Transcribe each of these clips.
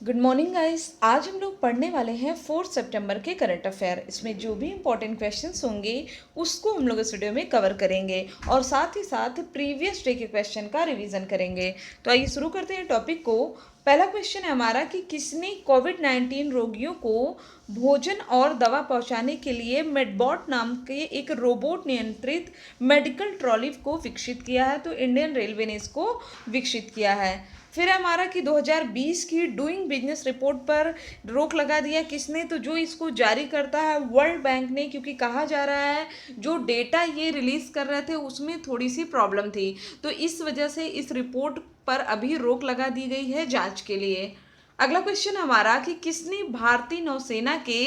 Good morning guys. आज हम लोग पढ़ने वाले हैं 4 सितंबर के करंट अफेयर। इसमें जो भी इंपॉर्टेंट क्वेश्चंस होंगे उसको हम लोग इस वीडियो में कवर करेंगे और साथ ही साथ प्रीवियस डे के क्वेश्चन का रिवीजन करेंगे। तो आइए शुरू करते हैं टॉपिक को। पहला क्वेश्चन है हमारा कि किसने कोविड-19 रोगियों को भोजन और दवा पहुंचाने के लिए मेडबॉट नाम के एक रोबोट नियंत्रित मेडिकल ट्रॉली को विकसित किया है। तो इंडियन रेलवे ने इसको विकसित किया है। फिर हमारा कि 2020 की डूइंग बिजनेस रिपोर्ट पर रोक लगा दिया किसने, तो जो इसको जारी करता है वर्ल्ड बैंक ने, क्योंकि कहा जा रहा है जो डेटा ये रिलीज कर रहे थे उसमें थोड़ी सी प्रॉब्लम थी, तो इस वजह से इस रिपोर्ट पर अभी रोक लगा दी गई है जांच के लिए। अगला क्वेश्चन हमारा कि किसने भारतीय नौसेना के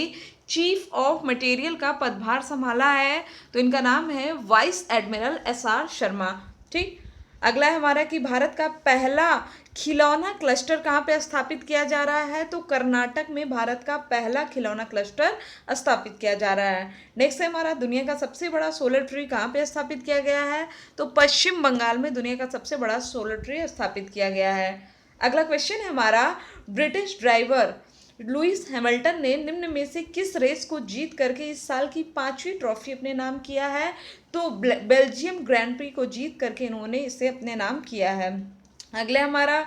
चीफ ऑफ मटेरियल का पदभार संभाला है, तो इनका नाम है वाइस एडमिरल SR शर्मा। ठीक। अगला है हमारा कि भारत का पहला खिलौना क्लस्टर कहाँ पे स्थापित किया जा रहा है, तो कर्नाटक में भारत का पहला खिलौना क्लस्टर स्थापित किया जा रहा है। नेक्स्ट है हमारा दुनिया का सबसे बड़ा सोलर ट्री कहाँ पे स्थापित किया गया है, तो पश्चिम बंगाल में दुनिया का सबसे बड़ा सोलर ट्री स्थापित किया गया है। अगला क्वेश्चन है हमारा ब्रिटिश ड्राइवर लुइस हैमिल्टन ने निम्न में से किस रेस को जीत करके इस साल की 5वीं ट्रॉफी अपने नाम किया है, तो बेल्जियम ग्रैंड प्री को जीत करके इन्होंने इसे अपने नाम किया है। अगला हमारा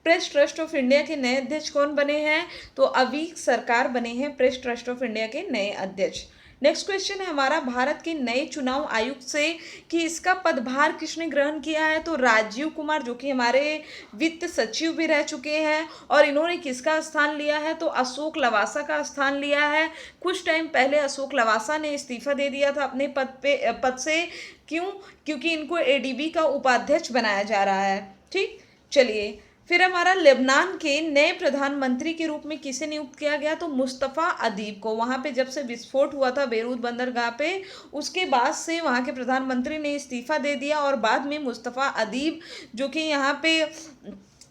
प्रेस ट्रस्ट ऑफ इंडिया के नए अध्यक्ष कौन बने हैं, तो अवीक सरकार बने हैं प्रेस ट्रस्ट ऑफ इंडिया के नए अध्यक्ष। नेक्स्ट क्वेश्चन है हमारा भारत के नए चुनाव आयुक्त से कि इसका पदभार किसने ग्रहण किया है, तो राजीव कुमार, जो कि हमारे वित्त सचिव भी रह चुके हैं, और इन्होंने किसका स्थान लिया है, तो अशोक लवासा का स्थान लिया है। कुछ टाइम पहले अशोक लवासा ने इस्तीफा दे दिया था अपने पद से। क्यों? क्योंकि इनको ADB का उपाध्यक्ष बनाया जा रहा है। ठीक, चलिए। फिर हमारा लेबनान के नए प्रधानमंत्री के रूप में किसे नियुक्त किया गया, तो मुस्तफ़ा अदीब को। वहाँ पे जब से विस्फोट हुआ था बेरूत बंदरगाह पे, उसके बाद से वहाँ के प्रधानमंत्री ने इस्तीफा दे दिया और बाद में मुस्तफ़ा अदीब, जो कि यहाँ पे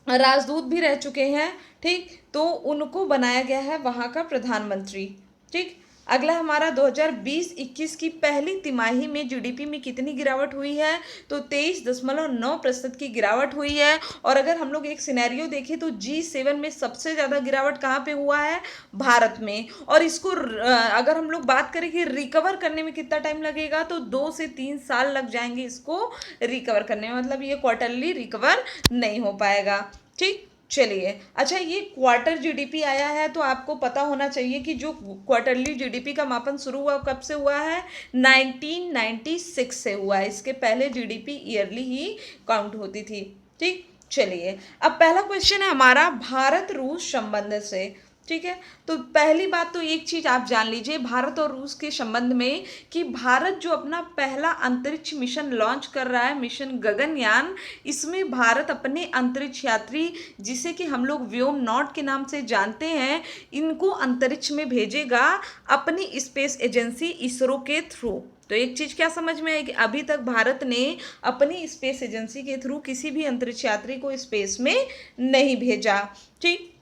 राजदूत भी रह चुके हैं, ठीक, तो उनको बनाया गया है वहाँ का प्रधानमंत्री। ठीक। अगला हमारा 2020-21 की पहली तिमाही में GDP में कितनी गिरावट हुई है, तो 23.9% की गिरावट हुई है। और अगर हम लोग एक सिनेरियो देखें तो G7 में सबसे ज़्यादा गिरावट कहाँ पे हुआ है, भारत में। और इसको अगर हम लोग बात करें कि रिकवर करने में कितना टाइम लगेगा, तो 2 से 3 साल लग जाएंगे इसको रिकवर करने में, मतलब ये क्वार्टरली रिकवर नहीं हो पाएगा। ठीक, चलिए। अच्छा, ये क्वार्टर GDP आया है, तो आपको पता होना चाहिए कि जो क्वार्टरली GDP का मापन शुरू हुआ कब से हुआ है, 1996 से हुआ है। इसके पहले GDP ईयरली ही काउंट होती थी। ठीक, चलिए। अब पहला क्वेश्चन है हमारा भारत रूस संबंध से। ठीक है, तो पहली बात तो एक चीज आप जान लीजिए भारत और रूस के संबंध में कि भारत जो अपना पहला अंतरिक्ष मिशन लॉन्च कर रहा है, मिशन गगनयान, इसमें भारत अपने अंतरिक्ष यात्री, जिसे कि हम लोग व्योमनॉट के नाम से जानते हैं, इनको अंतरिक्ष में भेजेगा अपनी स्पेस एजेंसी इसरो के थ्रू। तो एक चीज क्या समझ में आई कि अभी तक भारत ने अपनी स्पेस एजेंसी के थ्रू किसी भी अंतरिक्ष यात्री को स्पेस में नहीं भेजा। ठीक,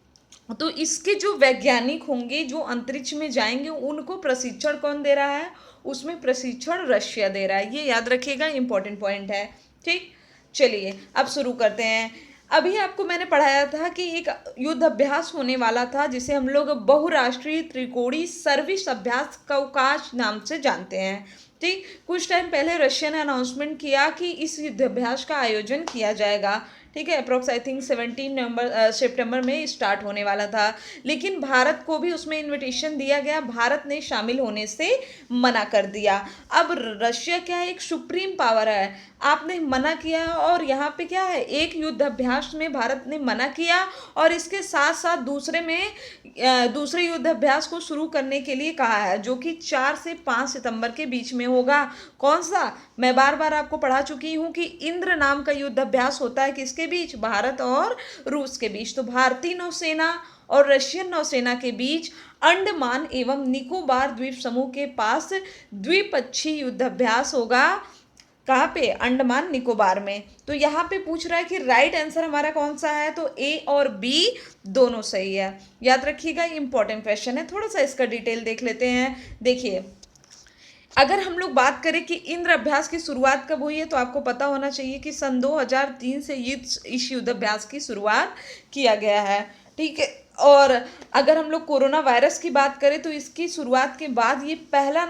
तो इसके जो वैज्ञानिक होंगे जो अंतरिक्ष में जाएंगे उनको प्रशिक्षण कौन दे रहा है, उसमें प्रशिक्षण रशिया दे रहा है। ये याद रखिएगा, इंपॉर्टेंट पॉइंट है। ठीक, चलिए अब शुरू करते हैं। अभी आपको मैंने पढ़ाया था कि एक युद्ध अभ्यास होने वाला था जिसे हम लोग बहुराष्ट्रीय त्रिकोणीय सर्विस अभ्यास कवकाश नाम से जानते हैं। ठीक, कुछ टाइम पहले रशिया ने अनाउंसमेंट किया कि इस युद्धाभ्यास का आयोजन किया जाएगा। ठीक है, अप्रोक्स आई थिंक 17 सितंबर में स्टार्ट होने वाला था, लेकिन भारत को भी उसमें इनविटेशन दिया गया, भारत ने शामिल होने से मना कर दिया। अब रशिया क्या है, एक सुप्रीम पावर है, आपने मना किया और यहाँ पे क्या है, एक युद्ध अभ्यास में भारत ने मना किया और इसके साथ साथ दूसरे युद्ध अभ्यास को शुरू करने के लिए कहा है, जो कि 4 से 5 सितंबर के बीच में होगा। कौन सा, मैं बार बार आपको पढ़ा चुकी हूँ कि इंद्र नाम का युद्ध अभ्यास होता है किसके बीच, भारत और रूस के बीच। तो भारतीय नौसेना और रशियन नौसेना के बीच अंडमान एवं निकोबार द्वीप समूह के पास द्विपक्षीय युद्धाभ्यास होगा। कहाँ पे, अंडमान निकोबार में। तो यहाँ पे पूछ रहा है कि राइट आंसर हमारा कौन सा है, तो A और B दोनों सही है। याद रखिएगा, इंपॉर्टेंट क्वेश्चन है। थोड़ा सा इसका डिटेल देख लेते हैं। देखिए, अगर हम लोग बात करें कि इंद्र अभ्यास की शुरुआत कब हुई है, तो आपको पता होना चाहिए कि सन 2003 से इस युद्ध अभ्यास की शुरुआत किया गया है। ठीक है। और अगर हम लोग कोरोना वायरस की बात करें तो इसकी शुरुआत के बाद ये पहला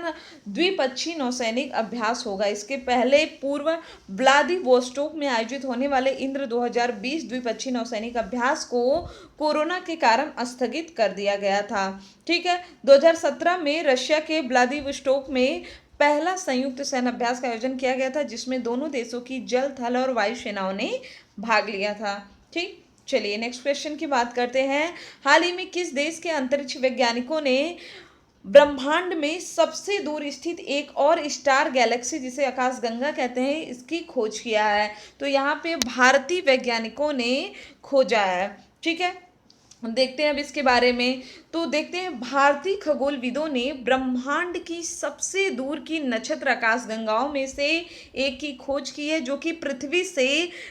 द्विपक्षीय नौसैनिक अभ्यास होगा। इसके पहले पूर्व व्लादिवोस्टोक में आयोजित होने वाले इंद्र 2020 द्विपक्षीय नौसैनिक अभ्यास को कोरोना के कारण स्थगित कर दिया गया था। ठीक है। 2017 में रशिया के व्लादिवोस्टोक में पहला संयुक्त सैन्य अभ्यास का आयोजन किया गया था, जिसमें दोनों देशों की जल, थल और वायु सेनाओं ने भाग लिया था। ठीक, चलिए नेक्स्ट क्वेश्चन की बात करते हैं। हाल ही में किस देश के अंतरिक्ष वैज्ञानिकों ने ब्रह्मांड में सबसे दूर स्थित एक और स्टार गैलेक्सी, जिसे आकाशगंगा कहते हैं, इसकी खोज किया है? तो यहाँ पे भारतीय वैज्ञानिकों ने खोजा है। ठीक है, देखते हैं अब इसके बारे में। तो देखते हैं, भारतीय खगोलविदों ने ब्रह्मांड की सबसे दूर की नक्षत्र आकाशगंगाओं में से एक की खोज की है, जो कि पृथ्वी से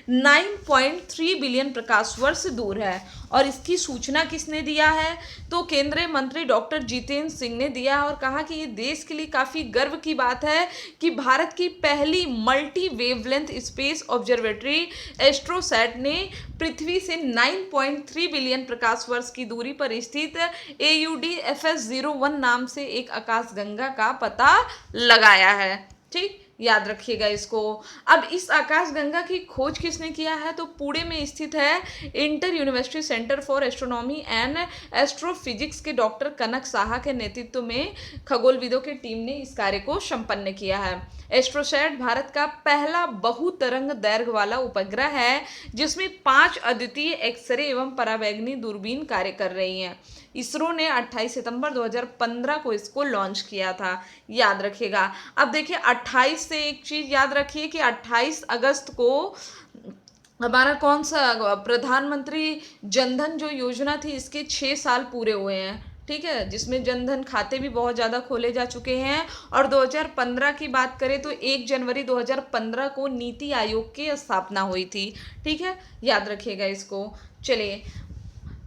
9.3 बिलियन प्रकाश वर्ष दूर है। और इसकी सूचना किसने दिया है? तो केंद्रीय मंत्री डॉक्टर जितेंद्र सिंह ने दिया और कहा कि ये देश के लिए काफ़ी गर्व की बात है कि भारत की पहली multi wavelength space observatory AstroSat ने पृथ्वी से 9.3 बिलियन प्रकाश वर्ष की दूरी पर स्थित AUD-FS01 नाम से एक आकाशगंगा का पता लगाया है। ठीक, याद रखिएगा इसको। अब इस आकाशगंगा की खोज किसने किया है? तो पुणे में स्थित है inter university centre for astronomy and astrophysics के डॉक्टर कनक साहा के नेतृत्व में खगोलविदों की टीम ने इस कार्य को संपन्न किया है। एस्ट्रोसैट भारत का पहला बहुतरंग दैर्घ्य वाला उपग्रह है, जिसमें 5 अद्वितीय एक्सरे एवं परावैंगनी दूरबीन कार्य कर रही हैं। इसरो ने 28 सितंबर 2015 को इसको लॉन्च किया था, याद रखिएगा। अब देखिए 28 से एक चीज याद रखिए कि 28 अगस्त को हमारा कौन सा प्रधानमंत्री जनधन जो योजना थी, इसके 6 साल पूरे हुए हैं। ठीक है, जिसमें जनधन खाते भी बहुत ज़्यादा खोले जा चुके हैं। और 2015 की बात करें तो 1 जनवरी 2015 को नीति आयोग की स्थापना हुई थी। ठीक है, याद रखिएगा इसको। चलिए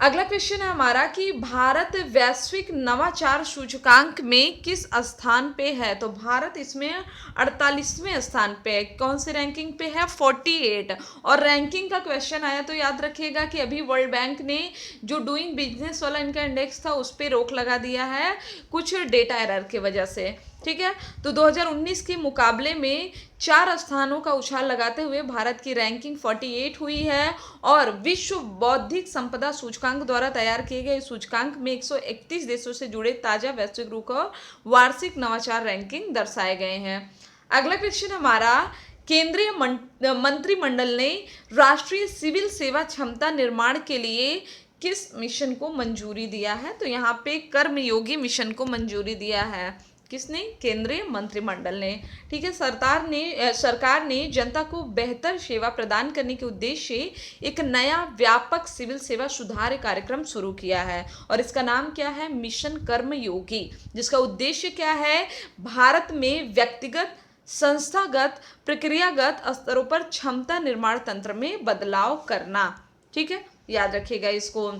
अगला क्वेश्चन है हमारा कि भारत वैश्विक नवाचार सूचकांक में किस स्थान पे है? तो भारत इसमें 48वें स्थान पे है। कौन सी रैंकिंग पे है? 48। और रैंकिंग का क्वेश्चन आया तो याद रखिएगा कि अभी वर्ल्ड बैंक ने जो डूइंग बिजनेस वाला इनका इंडेक्स था उस पर रोक लगा दिया है कुछ डेटा एरर की वजह से। ठीक है, तो 2019 के मुकाबले में 4 स्थानों का उछाल लगाते हुए भारत की रैंकिंग 48 हुई है। और विश्व बौद्धिक संपदा सूचकांक द्वारा तैयार किए गए सूचकांक में 131 देशों से जुड़े ताजा वैश्विक रूप और वार्षिक नवाचार रैंकिंग दर्शाए गए हैं। अगला क्वेश्चन हमारा, केंद्रीय मंत्रिमंडल ने राष्ट्रीय सिविल सेवा क्षमता निर्माण के लिए किस मिशन को मंजूरी दिया है? तो यहाँ पे कर्मयोगी मिशन को मंजूरी दिया है। किसने? केंद्रीय मंत्रिमंडल ने। ठीक है, सरकार ने जनता को बेहतर सेवा प्रदान करने के उद्देश्य से एक नया व्यापक सिविल सेवा सुधार कार्यक्रम शुरू किया है और इसका नाम क्या है? मिशन कर्मयोगी, जिसका उद्देश्य क्या है? भारत में व्यक्तिगत, संस्थागत, प्रक्रियागत स्तरों पर क्षमता निर्माण तंत्र में बदलाव करना। ठीक है, याद रखिएगा इसको।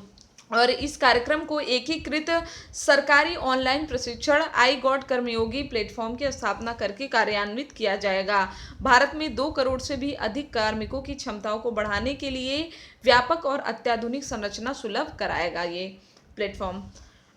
और इस कार्यक्रम को एकीकृत सरकारी ऑनलाइन प्रशिक्षण आई गॉट कर्मयोगी प्लेटफॉर्म की स्थापना करके कार्यान्वित किया जाएगा। भारत में 2 करोड़ से भी अधिक कार्मिकों की क्षमताओं को बढ़ाने के लिए व्यापक और अत्याधुनिक संरचना सुलभ कराएगा ये प्लेटफॉर्म।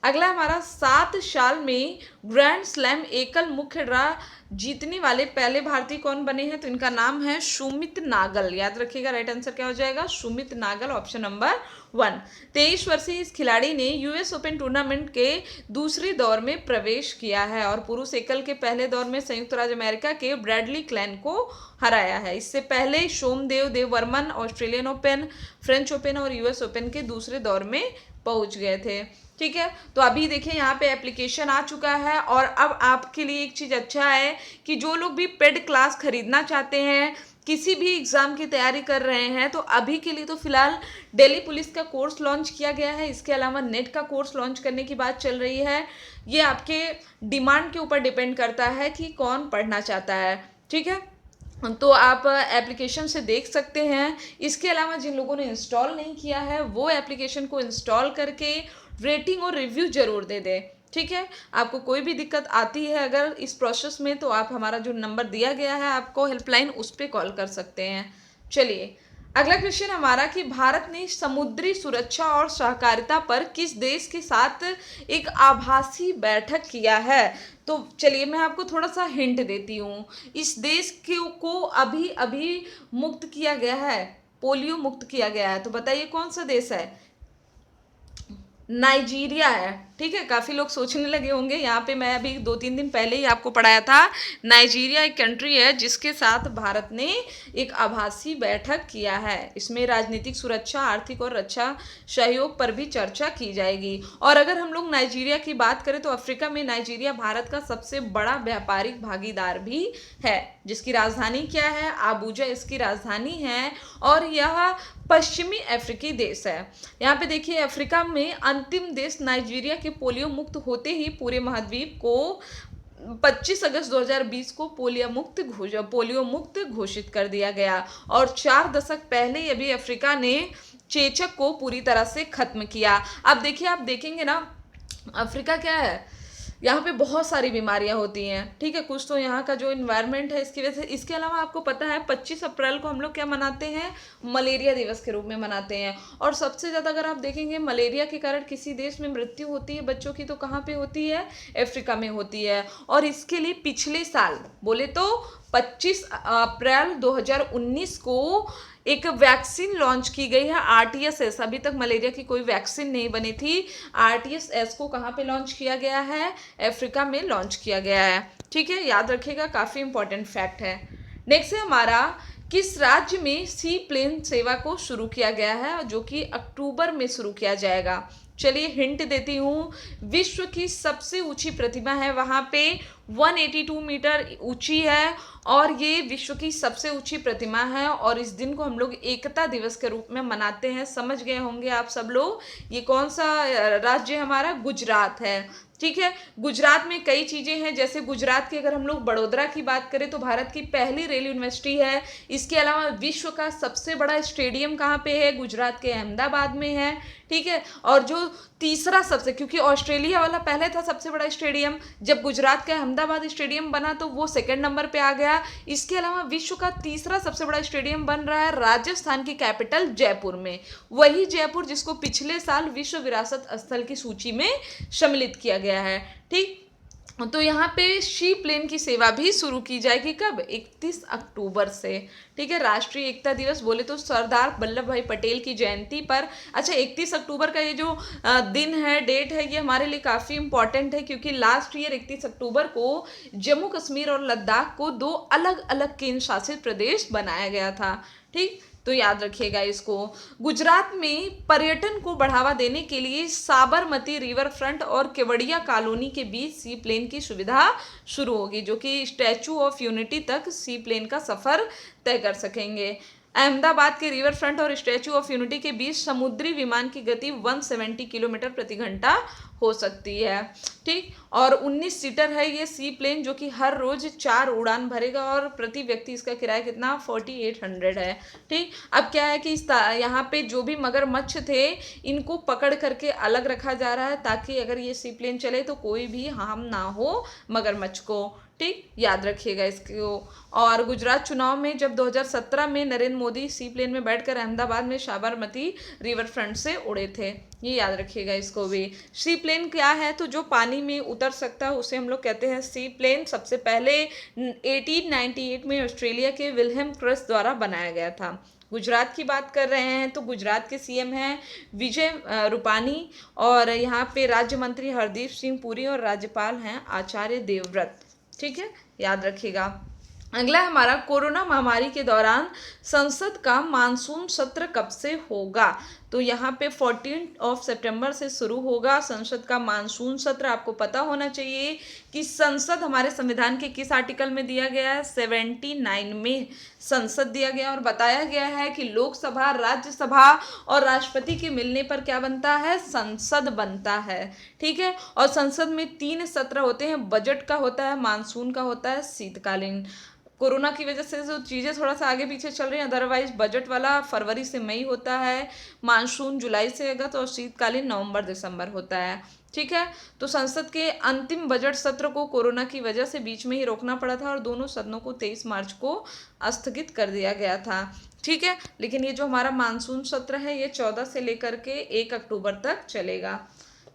अगला हमारा, 7 साल में ग्रैंड स्लैम एकल मुख्य ड्रा जीतने वाले पहले भारतीय कौन बने हैं? तो इनका नाम है सुमित नागल। याद रखिएगा, राइट आंसर क्या हो जाएगा? Sumit Nagal, option number 1। 23 वर्षीय इस खिलाड़ी ने यूएस ओपन टूर्नामेंट के दूसरे दौर में प्रवेश किया है और पुरुष एकल के पहले दौर में संयुक्त राज्य अमेरिका के ब्रैडली क्लैन को हराया है। इससे पहले Somdev Devvarman Australian open, French open और यूएस ओपन के दूसरे दौर में पहुंच गए थे। ठीक है, तो अभी देखिए यहाँ पे एप्लीकेशन आ चुका है और अब आपके लिए एक चीज़ अच्छा है कि जो लोग भी पेड क्लास खरीदना चाहते हैं, किसी भी एग्ज़ाम की तैयारी कर रहे हैं, तो अभी के लिए तो फिलहाल दिल्ली पुलिस का कोर्स लॉन्च किया गया है। इसके अलावा नेट का कोर्स लॉन्च करने की बात चल रही है। ये आपके डिमांड के ऊपर डिपेंड करता है कि कौन पढ़ना चाहता है। ठीक है, तो आप एप्लीकेशन से देख सकते हैं। इसके अलावा जिन लोगों ने इंस्टॉल नहीं किया है वो एप्लीकेशन को इंस्टॉल करके रेटिंग और रिव्यू जरूर दे दें। ठीक है, आपको कोई भी दिक्कत आती है अगर इस प्रोसेस में, तो आप हमारा जो नंबर दिया गया है आपको हेल्पलाइन, उस पर कॉल कर सकते हैं। चलिए अगला क्वेश्चन हमारा कि भारत ने समुद्री सुरक्षा और सहकारिता पर किस देश के साथ एक आभासी बैठक किया है। तो चलिए मैं आपको थोड़ा सा हिंट देती हूँ। इस देश को अभी अभी मुक्त किया गया है, पोलियो मुक्त किया गया है। तो बताइए कौन सा देश है। नाइजीरिया है। ठीक है, काफ़ी लोग सोचने लगे होंगे, यहाँ पे मैं अभी 2-3 दिन पहले ही आपको पढ़ाया था। नाइजीरिया एक कंट्री है जिसके साथ भारत ने एक आभासी बैठक किया है। इसमें राजनीतिक सुरक्षा, आर्थिक और रक्षा सहयोग पर भी चर्चा की जाएगी। और अगर हम लोग नाइजीरिया की बात करें तो अफ्रीका में नाइजीरिया भारत का सबसे बड़ा व्यापारिक भागीदार भी है, जिसकी राजधानी क्या है, आबूजा इसकी राजधानी है। और यह पश्चिमी अफ्रीकी देश है। यहाँ पे देखिए अफ्रीका में अंतिम देश नाइजीरिया के पोलियो मुक्त होते ही पूरे महाद्वीप को 25 अगस्त 2020 को पोलियो मुक्त घोषित कर दिया गया। और 4 दशक पहले अभी अफ्रीका ने चेचक को पूरी तरह से खत्म किया। अब देखिए आप देखेंगे ना, अफ्रीका क्या है, यहाँ पे बहुत सारी बीमारियां होती हैं। ठीक है, कुछ तो यहाँ का जो इन्वायरमेंट है इसकी वजह से। इसके अलावा आपको पता है 25 अप्रैल को हम लोग क्या मनाते हैं, मलेरिया दिवस के रूप में मनाते हैं। और सबसे ज़्यादा अगर आप देखेंगे मलेरिया के कारण किसी देश में मृत्यु होती है बच्चों की, तो कहाँ पे होती है, अफ्रीका में होती है। और इसके लिए पिछले साल बोले तो 25 अप्रैल 2019 को एक वैक्सीन लॉन्च की गई है, आरटीएसएस। अभी तक मलेरिया की कोई वैक्सीन नहीं बनी थी। आरटीएसएस को कहाँ पे लॉन्च किया गया है, अफ्रीका में लॉन्च किया गया है। ठीक है, याद रखिएगा, काफ़ी इंपॉर्टेंट फैक्ट है। नेक्स्ट है हमारा, किस राज्य में सी प्लेन सेवा को शुरू किया गया है, जो कि अक्टूबर में शुरू किया जाएगा। चलिए हिंट देती हूँ। विश्व की सबसे ऊंची प्रतिमा है वहाँ पे, 182 मीटर ऊंची है। और ये विश्व की सबसे ऊंची प्रतिमा है। और इस दिन को हम लोग एकता दिवस के रूप में मनाते हैं। समझ गए होंगे आप सब लोग। ये कौन सा राज्य हमारा, गुजरात है। ठीक है, गुजरात में कई चीज़ें हैं, जैसे गुजरात की अगर हम लोग बड़ोदरा की बात करें तो भारत की पहली रेल यूनिवर्सिटी है। इसके अलावा विश्व का सबसे बड़ा स्टेडियम कहाँ पे है, गुजरात के अहमदाबाद में है। ठीक है, और जो तीसरा सबसे, क्योंकि ऑस्ट्रेलिया वाला पहले था सबसे बड़ा स्टेडियम, जब गुजरात का अहमदाबाद स्टेडियम बना तो वो सेकंड नंबर पे आ गया। इसके अलावा विश्व का तीसरा सबसे बड़ा स्टेडियम बन रहा है राजस्थान की कैपिटल जयपुर में। वही जयपुर जिसको पिछले साल विश्व विरासत स्थल की सूची में सम्मिलित किया गया है। ठीक, तो यहाँ पे शी प्लेन की सेवा भी शुरू की जाएगी, कब, 31 अक्टूबर से। ठीक है, राष्ट्रीय एकता दिवस बोले तो सरदार वल्लभ भाई पटेल की जयंती पर। अच्छा, 31 अक्टूबर का ये जो दिन है, डेट है, ये हमारे लिए काफ़ी इंपॉर्टेंट है, क्योंकि लास्ट ईयर 31 अक्टूबर को जम्मू कश्मीर और लद्दाख को 2 अलग अलग केंद्र शासित प्रदेश बनाया गया था। ठीक, तो याद रखिएगा इसको। गुजरात में पर्यटन को बढ़ावा देने के लिए साबरमती रिवर फ्रंट और केवड़िया कॉलोनी के बीच सी प्लेन की सुविधा शुरू होगी, जो कि स्टैचू ऑफ यूनिटी तक सी प्लेन का सफर तय कर सकेंगे। अहमदाबाद के रिवर फ्रंट और स्टैचू ऑफ यूनिटी के बीच समुद्री विमान की गति 170 किलोमीटर प्रति घंटा हो सकती है। ठीक, और 19 सीटर है ये सी प्लेन, जो कि हर रोज 4 उड़ान भरेगा। और प्रति व्यक्ति इसका किराया कितना, 4800 है। ठीक, अब क्या है कि यहाँ पे जो भी मगरमच्छ थे इनको पकड़ करके अलग रखा जा रहा है, ताकि अगर ये सी प्लेन चले तो कोई भी हार्म ना हो मगरमच्छ को। ठीक, याद रखिएगा इसको। और गुजरात चुनाव में जब 2017 में नरेंद्र मोदी सी प्लेन में बैठकर अहमदाबाद में साबरमती रिवर फ्रंट से उड़े थे, ये याद रखिएगा इसको भी। सी प्लेन क्या है, तो जो पानी में उतर सकता है उसे हम लोग कहते हैं सी प्लेन। सबसे पहले 1898 में ऑस्ट्रेलिया के विल्हेम क्रस्ट द्वारा बनाया गया था। गुजरात की बात कर रहे हैं तो गुजरात के सीएम हैं विजय रूपानी, और यहाँ पे राज्य मंत्री हरदीप सिंह पुरी, और राज्यपाल हैं आचार्य देवव्रत। ठीक है, याद रखिएगा। अगला हमारा, कोरोना महामारी के दौरान संसद का मानसून सत्र कब से होगा। तो यहाँ पे 14 सितंबर से शुरू होगा संसद का मानसून सत्र। आपको पता होना चाहिए कि संसद हमारे संविधान के किस आर्टिकल में दिया गया है, 79 में संसद दिया गया। और बताया गया है कि लोकसभा, राज्यसभा और राष्ट्रपति के मिलने पर क्या बनता है, संसद बनता है। ठीक है, और संसद में 3 सत्र होते हैं, बजट का होता है, मानसून का होता है, शीतकालीन। कोरोना की वजह से जो चीज़ें थोड़ा सा आगे पीछे चल रही हैं, अदरवाइज बजट वाला फरवरी से मई होता है, मानसून जुलाई से अगस्त, और शीतकालीन नवंबर दिसंबर होता है। ठीक है, तो संसद के अंतिम बजट सत्र को कोरोना की वजह से बीच में ही रोकना पड़ा था, और दोनों सदनों को 23 मार्च को स्थगित कर दिया गया था। ठीक है। लेकिन ये जो हमारा मानसून सत्र है ये 14 से लेकर के 1 अक्टूबर तक चलेगा।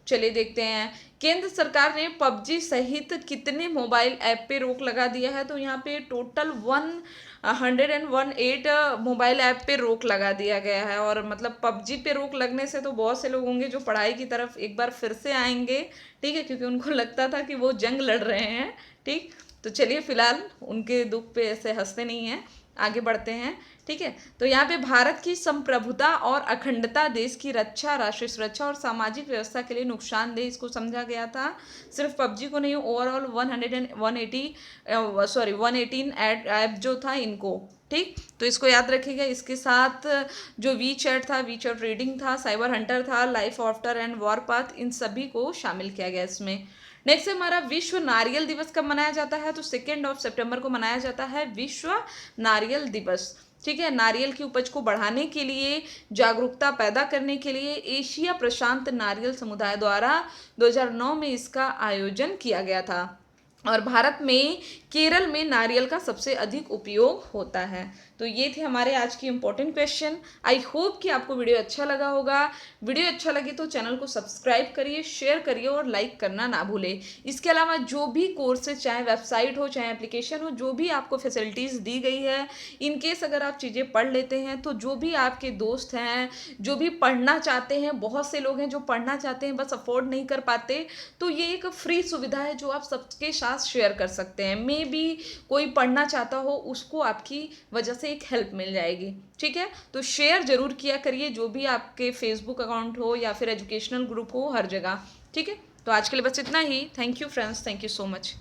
चलिए देखते हैं, केंद्र सरकार ने पबजी सहित कितने मोबाइल ऐप पे रोक लगा दिया है। तो यहाँ पे टोटल 118 मोबाइल ऐप पे रोक लगा दिया गया है। और मतलब पबजी पे रोक लगने से तो बहुत से लोग होंगे जो पढ़ाई की तरफ एक बार फिर से आएंगे, ठीक है, क्योंकि उनको लगता था कि वो जंग लड़ रहे हैं। ठीक, तो चलिए फिलहाल उनके दुख पे ऐसे हंसते नहीं हैं, आगे बढ़ते हैं। ठीक है, तो यहाँ पे भारत की संप्रभुता और अखंडता, देश की रक्षा, राष्ट्रीय सुरक्षा और सामाजिक व्यवस्था के लिए नुकसानदेह इसको समझा गया था। सिर्फ पबजी को नहीं, ओवरऑल 118 ऐप जो था इनको। ठीक, तो इसको याद रखिएगा। इसके साथ जो वी चैट था, वी चैट रीडिंग था, साइबर हंटर था, life after and war path, इन सभी को शामिल किया गया इसमें। नेक्स्ट हमारा विश्व नारियल दिवस कब मनाया जाता है। तो 2 सितंबर को मनाया जाता है विश्व नारियल दिवस। ठीक है, नारियल की उपज को बढ़ाने के लिए, जागरूकता पैदा करने के लिए एशिया प्रशांत नारियल समुदाय द्वारा 2009 में इसका आयोजन किया गया था। और भारत में केरल में नारियल का सबसे अधिक उपयोग होता है। तो ये थे हमारे आज की इंपॉर्टेंट क्वेश्चन। आई होप कि आपको वीडियो अच्छा लगा होगा। वीडियो अच्छा लगे तो चैनल को सब्सक्राइब करिए, शेयर करिए और लाइक करना ना भूलें। इसके अलावा जो भी कोर्सेज, चाहे वेबसाइट हो चाहे एप्लीकेशन हो, जो भी आपको फैसिलिटीज़ दी गई है, इन केस अगर आप चीज़ें पढ़ लेते हैं तो जो भी आपके दोस्त हैं, जो भी पढ़ना चाहते हैं, बहुत से लोग हैं जो पढ़ना चाहते हैं बस अफोर्ड नहीं कर पाते, तो ये एक फ्री सुविधा है जो आप सबके साथ शेयर कर सकते हैं। मे बी कोई पढ़ना चाहता हो, उसको आपकी वजह से एक हेल्प मिल जाएगी। ठीक है, तो शेयर जरूर किया करिए, जो भी आपके फेसबुक अकाउंट हो या फिर एजुकेशनल ग्रुप हो, हर जगह। ठीक है, तो आज के लिए बस इतना ही। Thank you friends, thank you so much.